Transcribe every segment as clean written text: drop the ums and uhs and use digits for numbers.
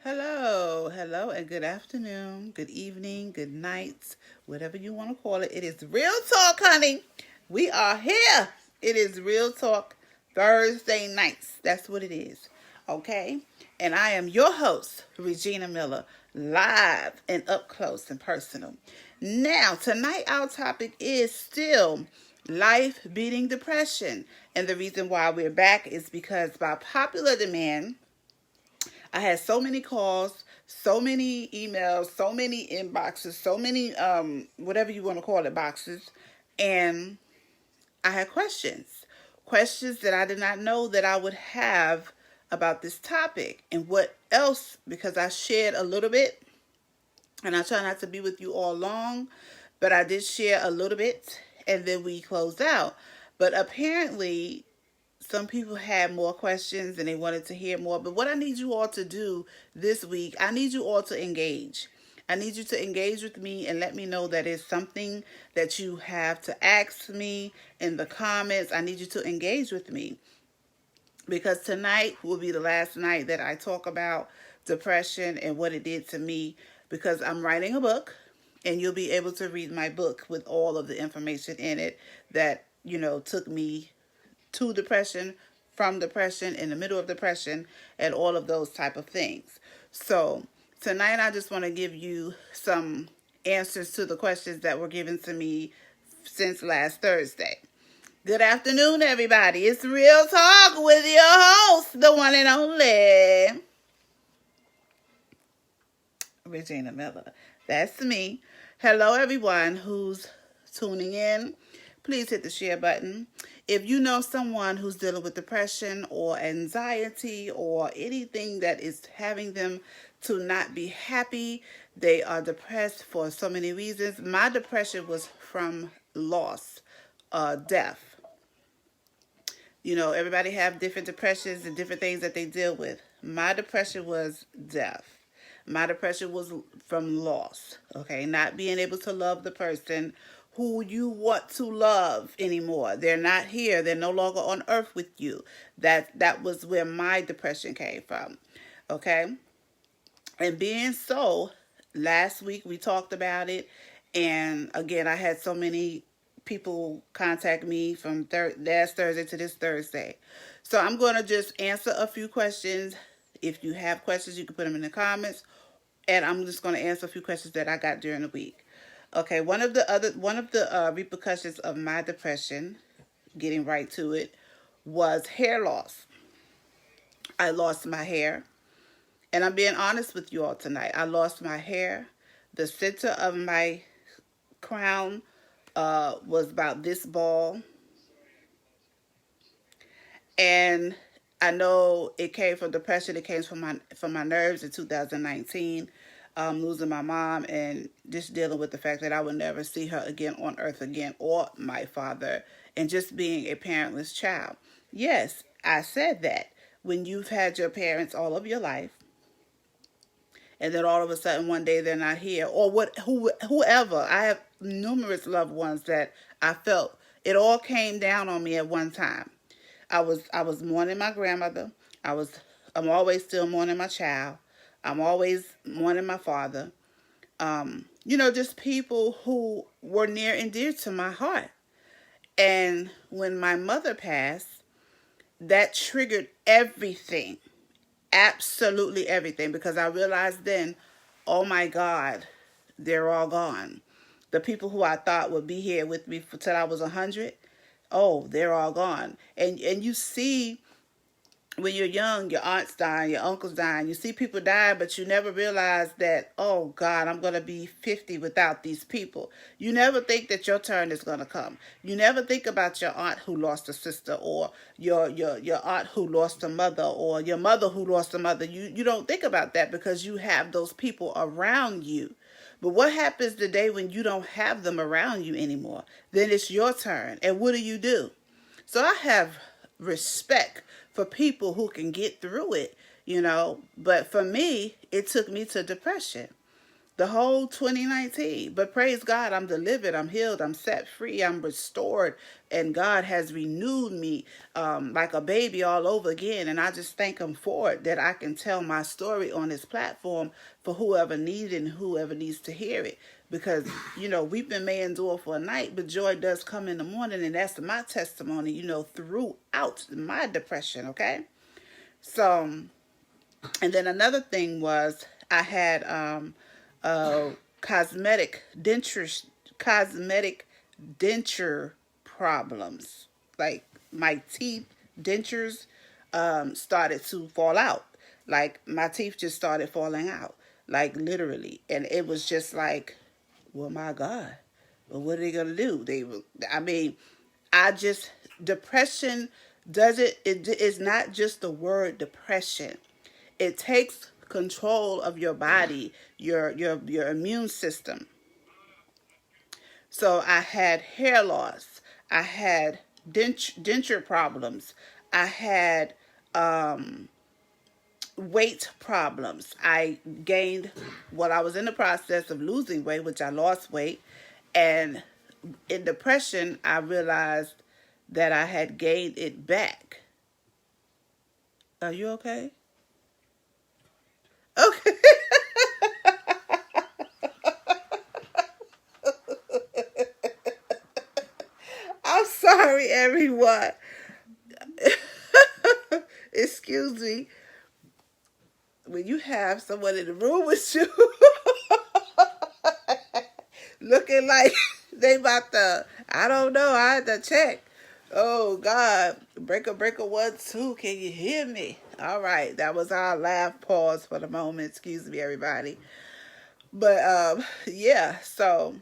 Hello, and good afternoon, good evening, good night, whatever you want to call it. It is Real Talk, honey. We are here. It is Real Talk Thursday nights. That's what it is. Okay? And I am your host, Regina Miller, live and up close and personal. Now, tonight our topic is still life beating depression. And the reason why we're back is because by popular demand, I had so many calls, so many emails, so many inboxes, so many whatever you want to call it boxes, and I had questions. Questions that I did not know that I would have about this topic and what else, because I shared a little bit and I try not to be with you all long, but I did share a little bit and then we closed out. But apparently some people had more questions and they wanted to hear more. But what I need you all to do this week, I need you all to engage. I need you to engage with me and let me know that it's something that you have to ask me in the comments. I need you to engage with me because tonight will be the last night that I talk about depression and what it did to me, because I'm writing a book and you'll be able to read my book with all of the information in it that, took me to depression, from depression, in the middle of depression, and all of those type of things. So tonight I just want to give you some answers to the questions that were given to me since last Thursday. Good afternoon, everybody. It's Real Talk with your host, the one and only Regina Miller. That's me. Hello, everyone who's tuning in. Please hit the share button. If you know someone who's dealing with depression or anxiety or anything that is having them to not be happy, they are depressed for so many reasons. My depression was from loss, death. Everybody have different depressions and different things that they deal with. My depression was death. My depression was from loss, okay? Not being able to love the person who you want to love anymore. They're not here. They're no longer on earth with you. That was where my depression came from, okay? And being so, last week we talked about it, and again, I had so many people contact me from last Thursday to this Thursday. So I'm going to just answer a few questions. If you have questions, you can put them in the comments, and I'm just going to answer a few questions that I got during the week. Okay, one of the repercussions of my depression, getting right to it, was hair loss. I lost my hair, and I'm being honest with you all tonight. I lost my hair. The center of my crown was about this ball, and I know it came from depression. It came from my nerves in 2019, losing my mom and just dealing with the fact that I would never see her again on earth again, or my father, and just being a parentless child. Yes, I said that. When you've had your parents all of your life, and then all of a sudden one day they're not here, or whoever. I have numerous loved ones that I felt it all came down on me at one time. I was mourning my grandmother. I'm always still mourning my child. I'm always mourning my father. Just people who were near and dear to my heart. And when my mother passed, that triggered everything. Absolutely everything. Because I realized then, oh my God, they're all gone. The people who I thought would be here with me till I was 100, oh, they're all gone. And you see, when you're young, your aunt's dying, your uncle's dying. You see people die, but you never realize that, oh God, I'm going to be 50 without these people. You never think that your turn is going to come. You never think about your aunt who lost a sister, or your aunt who lost a mother, or your mother who lost a mother. You don't think about that because you have those people around you. But what happens the day when you don't have them around you anymore? Then it's your turn. And what do? So I have respect for people who can get through it, But for me, it took me to depression. the whole 2019. But praise God, I'm delivered, I'm healed, I'm set free, I'm restored, and God has renewed me like a baby all over again. And I just thank Him for it, that I can tell my story on this platform for whoever needs it and whoever needs to hear it. Because, weeping may endure for a night, but joy does come in the morning. And that's my testimony, throughout my depression, okay? So, and then another thing was I had cosmetic denture problems. Like my teeth dentures started to fall out. Like my teeth just started falling out, like literally, and it was just like, well, my God, well, what are they gonna do? I mean, I just depression doesn't. It is not just the word depression. It takes control of your body, your immune system. So I had hair loss. I had denture problems. I had weight problems. I gained, I was in the process of losing weight, which I lost weight. And in depression, I realized that I had gained it back. Are you okay? Okay. I'm sorry, everyone. Excuse me. When you have someone in the room with you looking like they about to, I don't know, I had to check. Oh God, breaker, 1, 2, can you hear me? All right, that was our laugh pause for the moment. Excuse me, everybody. But yeah, so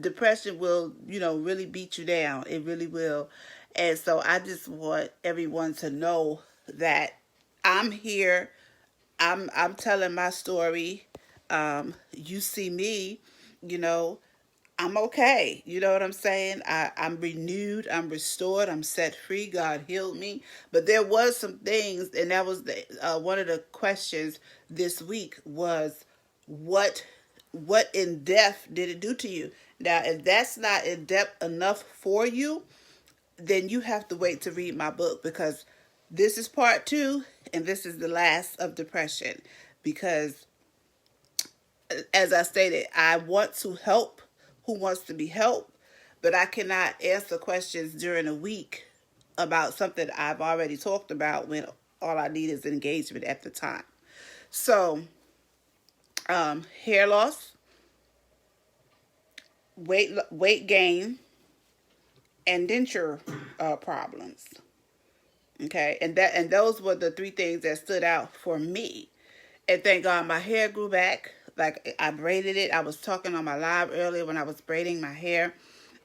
depression will, really beat you down. It really will. And so I just want everyone to know that I'm here. I'm telling my story. You see me, you know, I'm okay. You know what I'm saying? I'm renewed. I'm restored. I'm set free. God healed me. But there was some things, and that was one of the questions this week was, what in depth did it do to you? Now, if that's not in depth enough for you, then you have to wait to read my book, because this is part 2 and this is the last of depression. Because as I stated, I want to help who wants to be helped, but I cannot answer questions during a week about something I've already talked about when all I need is engagement at the time. So, hair loss, weight gain, and denture problems. Okay, and those were the 3 things that stood out for me. And thank God my hair grew back. Like, I braided it. I was talking on my live earlier when I was braiding my hair.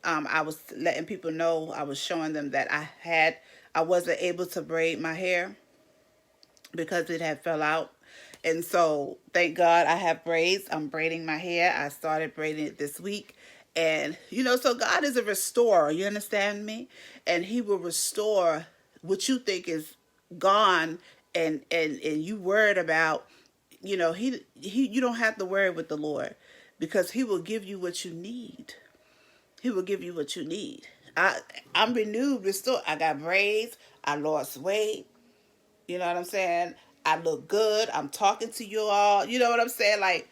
I was letting people know, I was showing them that I wasn't able to braid my hair because it had fell out. And so thank God I have braids. I'm braiding my hair. I started braiding it this week. And, so God is a restorer. You understand me? And He will restore what you think is gone and you worried about. You don't have to worry with the Lord, because He will give you what you need. He will give you what you need. I'm renewed, restored. I got braids. I lost weight. You know what I'm saying? I look good. I'm talking to you all. You know what I'm saying? Like,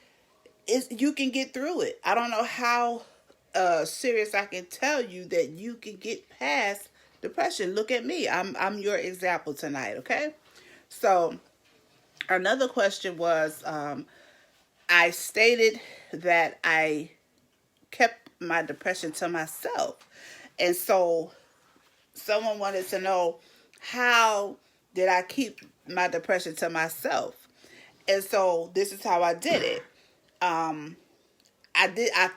you can get through it. I don't know how serious I can tell you that you can get past depression. Look at me. I'm your example tonight, okay? So, another question was, I stated that I kept my depression to myself. And so someone wanted to know, how did I keep my depression to myself? And so this is how I did it. I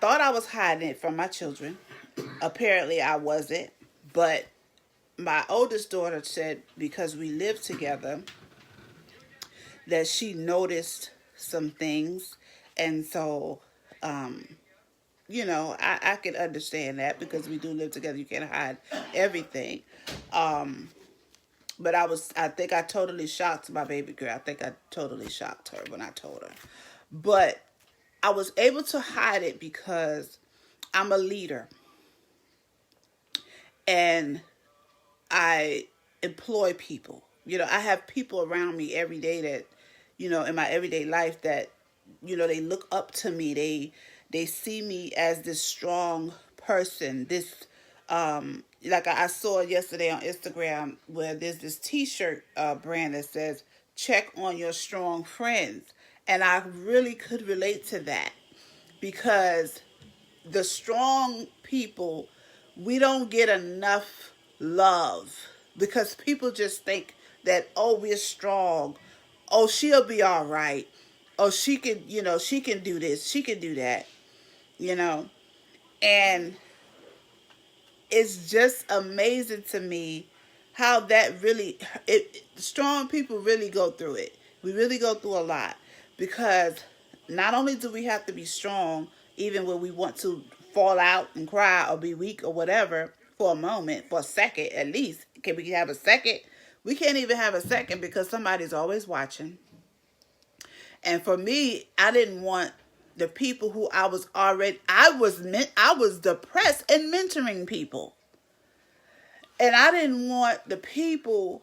thought I was hiding it from my children. Apparently I wasn't. But my oldest daughter said, because we lived together, that she noticed some things. And so, I can understand that, because we do live together. You can't hide everything. But I think I totally shocked my baby girl. I think I totally shocked her when I told her. But I was able to hide it because I'm a leader and I employ people. I have people around me every day that, in my everyday life that, they look up to me. They see me as this strong person. This, like I saw yesterday on Instagram where there's this T-shirt brand that says "Check on your strong friends," and I really could relate to that because the strong people, we don't get enough love because people just think that, oh, we're strong. Oh, she'll be all right. Oh, she can, she can do this. She can do that, you know. And it's just amazing to me how that really, strong people really go through it. We really go through a lot because not only do we have to be strong, even when we want to fall out and cry or be weak or whatever for a moment, for a second at least. Can we have a second? We can't even have a second because somebody's always watching. And for me, I didn't want the people who I was depressed and mentoring people. And I didn't want the people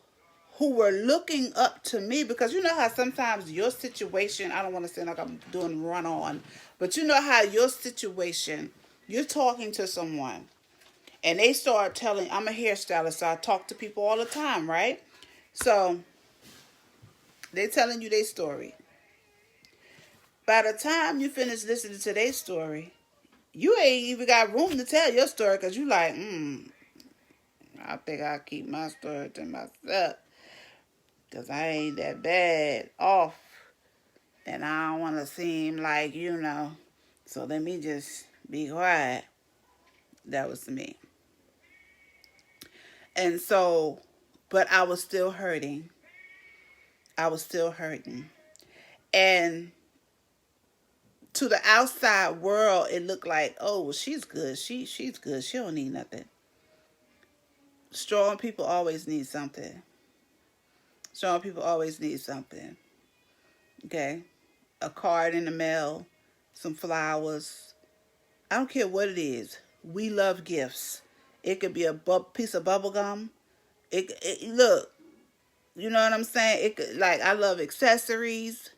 who were looking up to me because you know how sometimes your situation, I don't want to sound like I'm doing run on, but you know how your situation, you're talking to someone and they start telling, I'm a hairstylist, so I talk to people all the time, right? So they telling you their story. By the time you finish listening to their story, you ain't even got room to tell your story because you like, I think I'll keep my story to myself because I ain't that bad off and I don't want to seem like, so let me just be quiet. That was me. And so, but I was still hurting. I was still hurting. And to the outside world, it looked like, oh, well, she's good. She's good. She don't need nothing. Strong people always need something. Strong people always need something. Okay? A card in the mail, some flowers. I don't care what it is. We love gifts. It could be a piece of bubble gum. Look, you know what I'm saying? It could, like, I love accessories.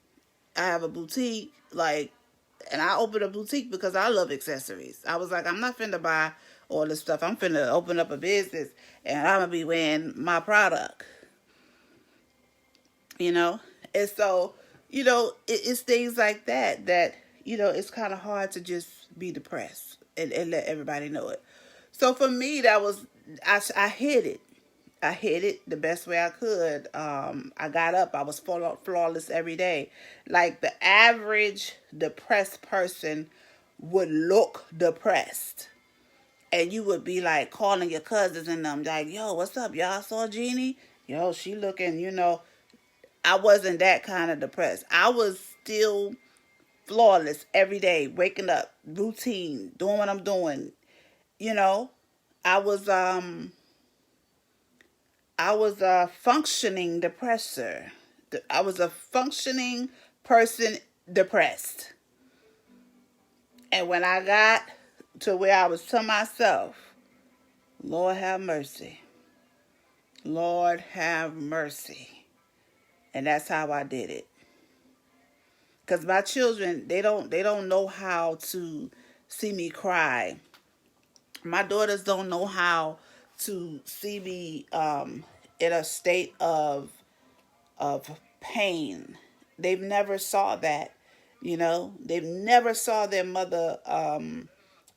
I have a boutique, and I opened a boutique because I love accessories. I was like, I'm not finna buy all this stuff. I'm finna open up a business and I'm gonna be wearing my product. And so, it's things like that, it's kind of hard to just be depressed and let everybody know it. So for me, that was, I hid it. I hid it the best way I could. I got up. I was flawless every day. Like the average depressed person would look depressed. And you would be like calling your cousins and them like, yo, what's up? Y'all saw Jeannie? Yo, she looking. I wasn't that kind of depressed. I was still flawless every day, waking up, routine, doing what I'm doing. You know, I was a functioning depressor. I was a functioning person depressed. And when I got to where I was to myself, Lord have mercy. Lord have mercy. And that's how I did it. Because my children, they don't know how to see me cry. My daughters don't know how to see me in a state of pain. They've never saw that. They've never saw their mother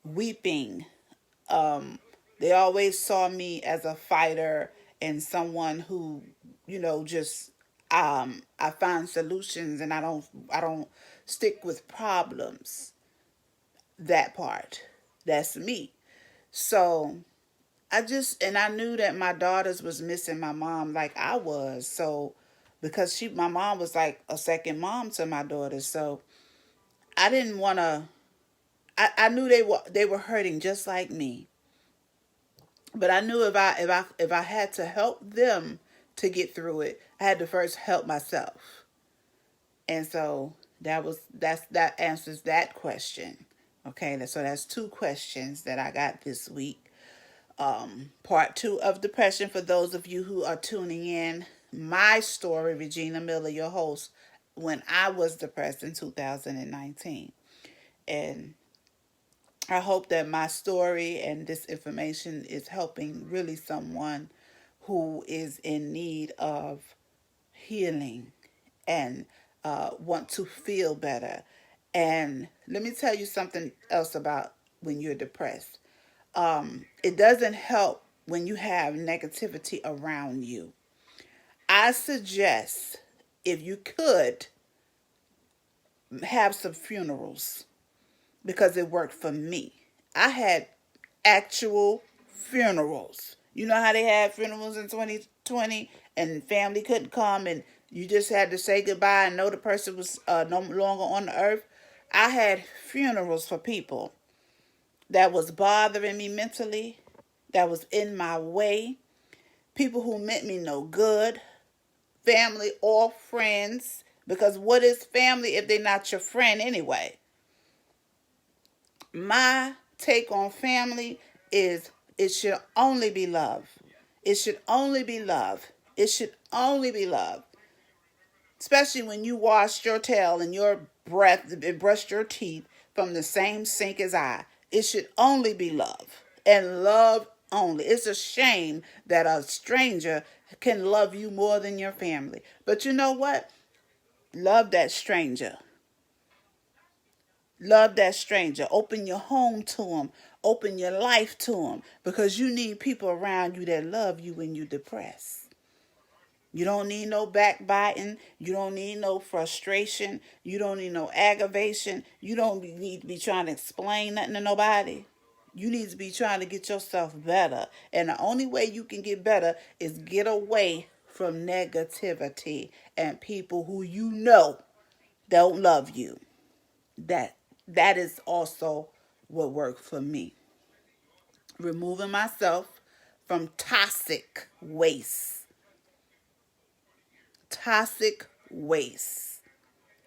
weeping. They always saw me as a fighter and someone who, just I find solutions and I don't stick with problems. That part. That's me. So I knew that my daughters was missing my mom like I was. So because my mom was like a second mom to my daughters. So I didn't want to, I knew they were hurting just like me. But I knew if I had to help them to get through it, I had to first help myself. And so That answers that question. Okay, so that's two questions that I got this week. Part two of depression, for those of you who are tuning in. My story, Regina Miller, your host, when I was depressed in 2019. And I hope that my story and this information is helping really someone who is in need of healing and want to feel better. And let me tell you something else about when you're depressed. It doesn't help when you have negativity around you. I suggest, if you could, have some funerals, because it worked for me. I had actual funerals. You know how they had funerals in 2020 and family couldn't come and you just had to say goodbye and know the person was no longer on the earth? I had funerals for people that was bothering me mentally, that was in my way, people who meant me no good, family or friends, because what is family if they're not your friend anyway? My take on family is it should only be love. It should only be love. It should only be love. Especially when you washed your tail and your breath and brushed your teeth from the same sink as I. It should only be love. And love only. It's a shame that a stranger can love you more than your family. But you know what? Love that stranger. Love that stranger. Open your home to them. Open your life to them. Because you need people around you that love you when you're depressed. You don't need no backbiting. You don't need no frustration. You don't need no aggravation. You don't need to be trying to explain nothing to nobody. You need to be trying to get yourself better. And the only way you can get better is get away from negativity and people who you know don't love you. That is also what worked for me. Removing myself from toxic waste. Toxic waste.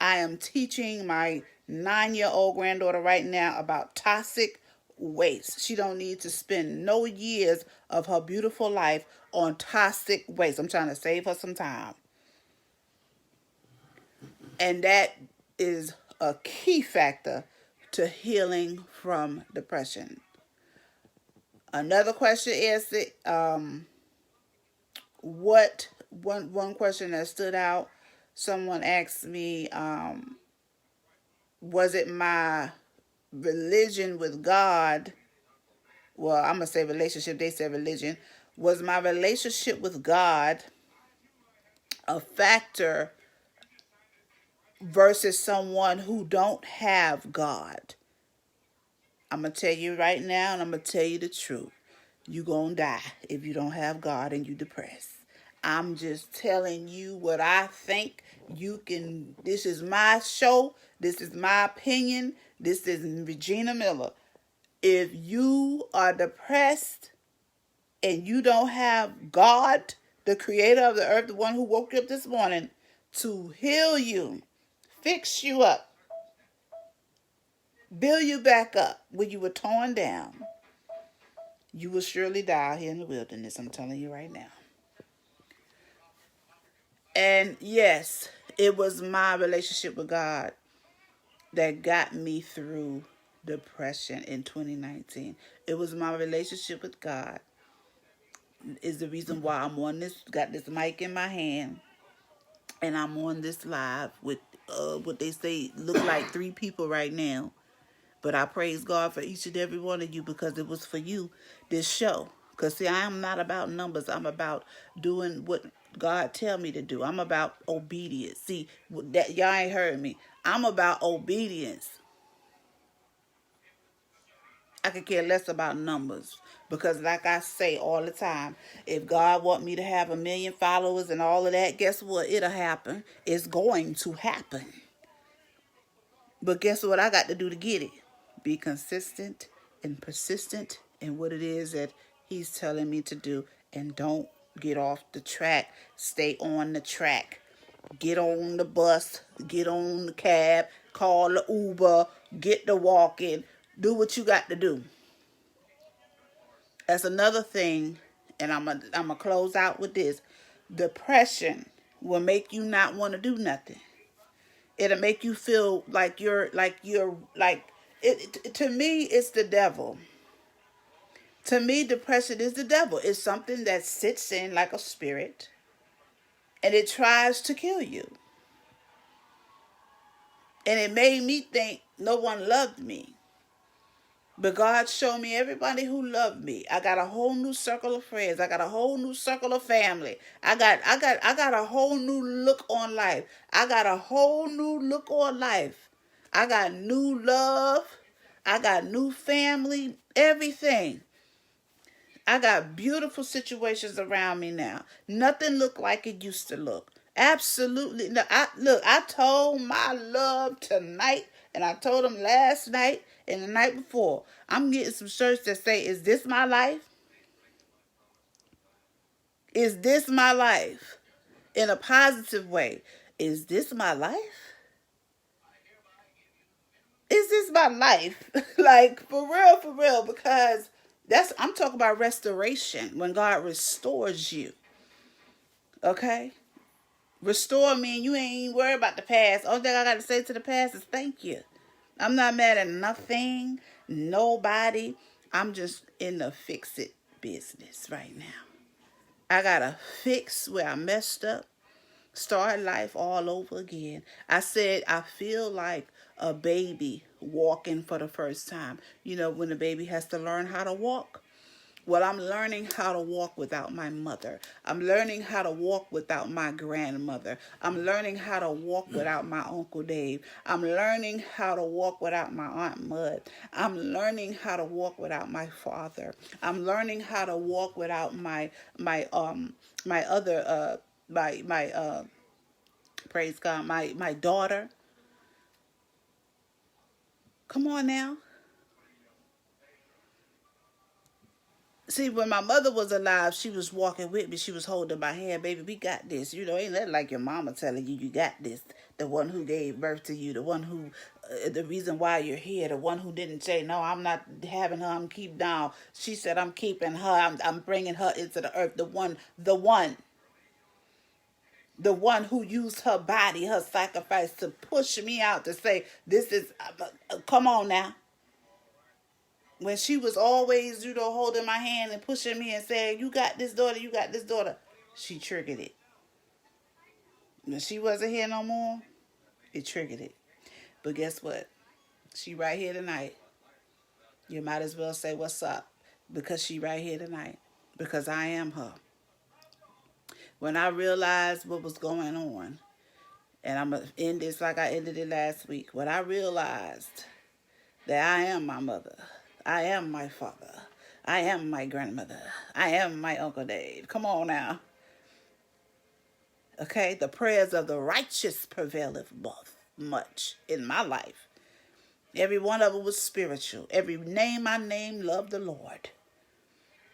I am teaching my 9-year-old granddaughter right now about toxic waste. She don't need to spend no years of her beautiful life on toxic waste. I'm trying to save her some time. And that is a key factor to healing from depression. Another question is what one question that stood out. Someone asked me, was it my religion with God? Well, I'm gonna say relationship. They said religion. Was my relationship with God a factor versus someone who don't have God? I'm going to tell you right now, and I'm going to tell you the truth. You're going to die if you don't have God and you depressed. I'm just telling you what I think. This is my show. This is my opinion. This is Regina Miller. If you are depressed and you don't have God, the creator of the earth, the one who woke you up this morning, to heal you, fix you up, build you back up when you were torn down, you will surely die out here in the wilderness. I'm telling you right now. And yes, it was my relationship with God that got me through depression in 2019. It was my relationship with God is the reason why I'm on this, got this mic in my hand, and I'm on this live with what they say look like 3 people right now. But I praise God for each and every one of you, because it was for you, this show. Because, see, I am not about numbers. I'm about doing what God tell me to do. I'm about obedience. See, that y'all ain't heard me. I'm about obedience. I could care less about numbers. Because like I say all the time, if God want me to have 1 million followers and all of that, guess what? It'll happen. It's going to happen. But guess what I got to do to get it? Be consistent and persistent in what it is that he's telling me to do. And don't get off the track. Stay on the track. Get on the bus, get on the cab, call the Uber, get the walk-in. Do what you got to do. That's another thing, and I'm gonna close out with this. Depression will make you not want to do nothing. It'll make you feel like it. To me, it's the devil. To me, depression is the devil. It's something that sits in like a spirit, and it tries to kill you. And it made me think no one loved me. But God showed me everybody who loved me. I got a whole new circle of friends. I got a whole new circle of family. I got a whole new look on life. I got a whole new look on life. I got new love. I got new family. Everything. I got beautiful situations around me now. Nothing look like it used to look. Absolutely. No, I told my love tonight, and I told him last night and the night before. I'm getting some shirts that say, "Is this my life? Is this my life?" In a positive way. Is this my life? Is this my life? Like, for real, because I'm talking about restoration, when God restores you. Okay? Restore me and you ain't even worried about the past. All thing I got to say to the past is thank you. I'm not mad at nothing, nobody. I'm just in the fix it business right now. I got to fix where I messed up, start life all over again. I said I feel like a baby walking for the first time. You know, when a baby has to learn how to walk. Well, I'm learning how to walk without my mother. I'm learning how to walk without my grandmother. I'm learning how to walk without my Uncle Dave. I'm learning how to walk without my Aunt Mud. I'm learning how to walk without my father. I'm learning how to walk without my praise God, my daughter. Come on now. See, when my mother was alive, she was walking with me. She was holding my hand. Baby, we got this. You know, ain't that like your mama telling you got this. The one who gave birth to you. The one who, the reason why you're here. The one who didn't say, no, I'm not having her. I'm keep down. She said, I'm keeping her. I'm bringing her into the earth. The one who used her body, her sacrifice to push me out to say, this is, come on now. When she was always, holding my hand and pushing me and saying, you got this daughter, you got this daughter, she triggered it. When she wasn't here no more, it triggered it. But guess what? She right here tonight. You might as well say what's up, because she right here tonight. Because I am her. When I realized what was going on, and I'm going to end this like I ended it last week, when I realized that I am my mother, I am my father, I am my grandmother, I am my Uncle Dave. Come on now. Okay, the prayers of the righteous prevaileth much in my life. Every one of them was spiritual. Every name I named loved the Lord.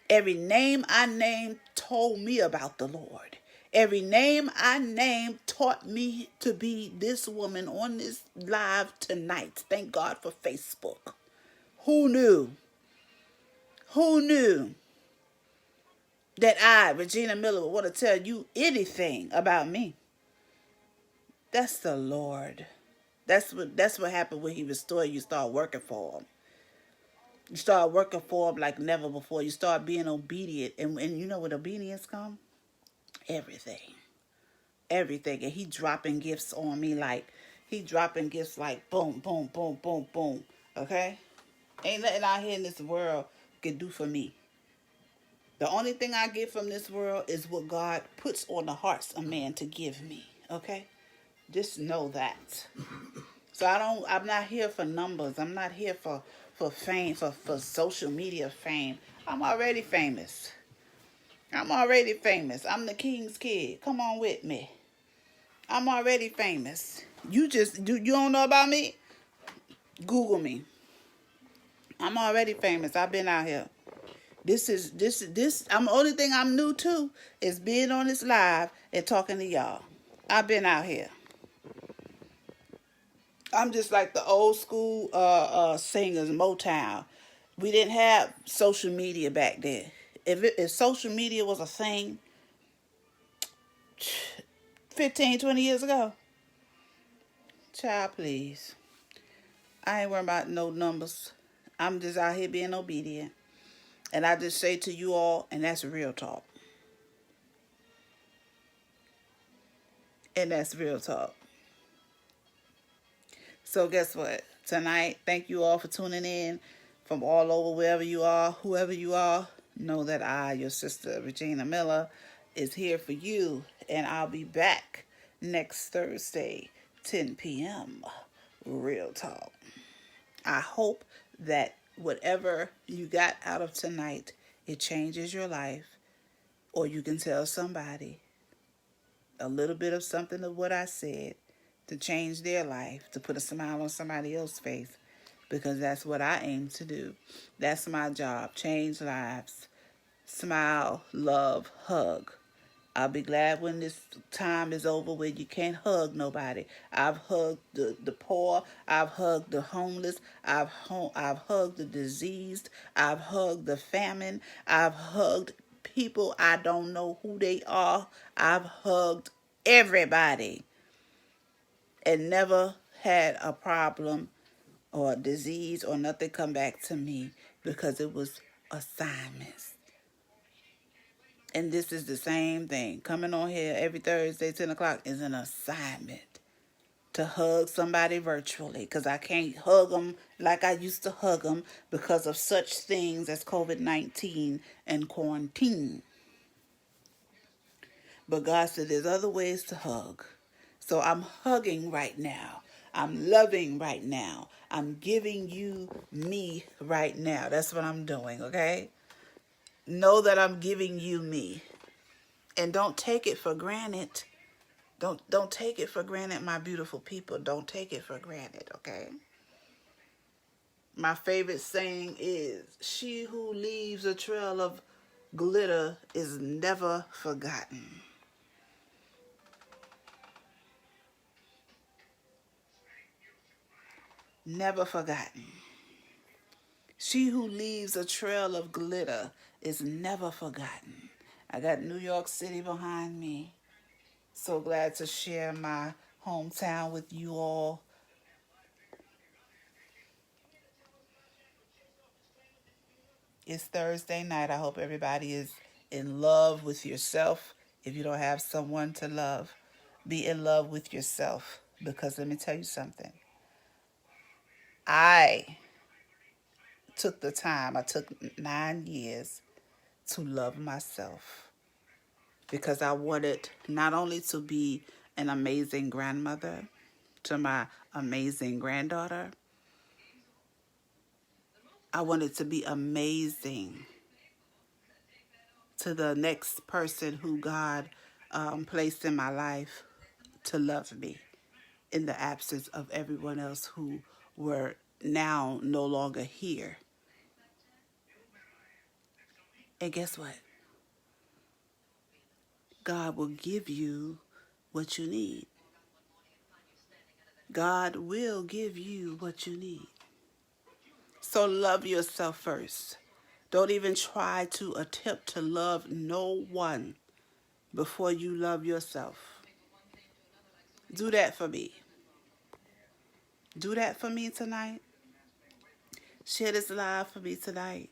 Every name I named told me about the Lord. Every name I named taught me to be this woman on this live tonight. Thank God for Facebook. Who knew? Who knew that I, Regina Miller, would want to tell you anything about me? That's the Lord. That's what happened when He restored you. Start working for Him. You start working for Him like never before. You start being obedient. And you know what obedience comes? Everything. Everything. And He dropping gifts on me like boom, boom, boom, boom, boom. Okay? Ain't nothing out here in this world can do for me. The only thing I get from this world is what God puts on the hearts of man to give me. Okay? Just know that. So I'm not here for numbers. I'm not here for fame, for social media fame. I'm already famous. I'm the king's kid. Come on with me. I'm already famous. You don't know about me? Google me. I'm already famous. I've been out here. This. The only thing I'm new to is being on this live and talking to y'all. I've been out here. I'm just like the old school singers, Motown. We didn't have social media back then. If social media was a thing 15, 20 years ago, child, please. I ain't worrying about no numbers. I'm just out here being obedient. And I just say to you all, and that's real talk. And that's real talk. So guess what? Tonight, thank you all for tuning in from all over, wherever you are, whoever you are. Know that I, your sister Regina Miller, is here for you, and I'll be back next Thursday, 10 p.m. Real talk. I hope that whatever you got out of tonight, it changes your life, or you can tell somebody a little bit of something of what I said to change their life, to put a smile on somebody else's face, because that's what I aim to do. That's my job. Change lives. Smile, love, hug. I'll be glad when this time is over where you can't hug nobody. I've hugged the poor. I've hugged the homeless. I've hugged the diseased. I've hugged the famine. I've hugged people I don't know who they are. I've hugged everybody and never had a problem or a disease or nothing come back to me because it was assignments. And this is the same thing. Coming on here every Thursday, 10 o'clock, is an assignment to hug somebody virtually, because I can't hug them like I used to hug them because of such things as COVID-19 and quarantine. But God said there's other ways to hug. So I'm hugging right now. I'm loving right now. I'm giving you me right now. That's what I'm doing, okay? Know that I'm giving you me. And don't take it for granted. Don't take it for granted, my beautiful people. Don't take it for granted, okay? My favorite saying is, she who leaves a trail of glitter is never forgotten. Never forgotten. She who leaves a trail of glitter is never forgotten. I got New York City behind me. So glad to share my hometown with you all. It's Thursday night. I hope everybody is in love with yourself. If you don't have someone to love, be in love with yourself. Because let me tell you something. I took the time, I took 9 years to love myself. Because I wanted not only to be an amazing grandmother to my amazing granddaughter, I wanted to be amazing to the next person who God placed in my life to love me in the absence of everyone else who were now no longer here. And guess what? God will give you what you need. God will give you what you need. So love yourself first. Don't even try to attempt to love no one before you love yourself. Do that for me. Do that for me tonight. Share this live for me tonight.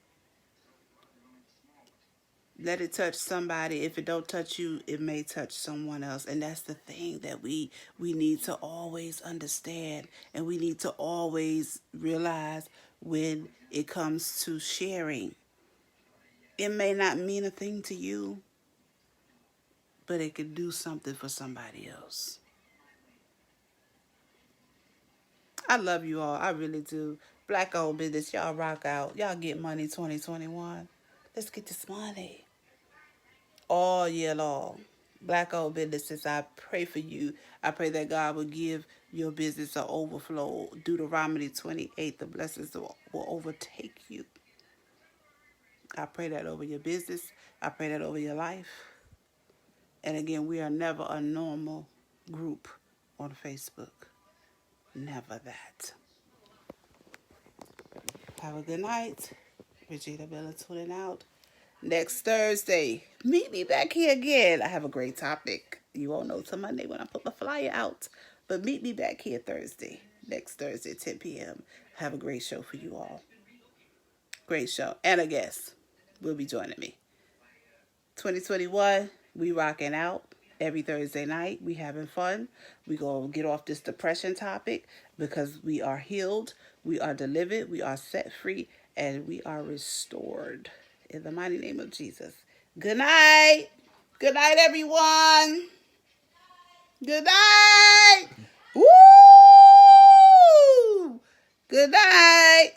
Let it touch somebody. If it don't touch you, it may touch someone else. And that's the thing that we need to always understand. And we need to always realize when it comes to sharing. It may not mean a thing to you, but it could do something for somebody else. I love you all. I really do. Black owned business, y'all rock out. Y'all get money 2021. Let's get this money. All year long. Black owned businesses, I pray for you. I pray that God will give your business an overflow. Deuteronomy 28, the blessings will overtake you. I pray that over your business. I pray that over your life. And again, we are never a normal group on Facebook. Never that. Have a good night. Regina Miller tuning out. Next Thursday, meet me back here again. I have a great topic. You won't know till Monday when I put my flyer out. But meet me back here Thursday. Next Thursday, 10 p.m. Have a great show for you all. Great show. And a guest will be joining me. 2021, we rocking out. Every Thursday night, we having fun. We gonna get off this depression topic because we are healed, we are delivered, we are set free, and we are restored. In the mighty name of Jesus. Good night. Good night, everyone. Good night. Woo! Good night.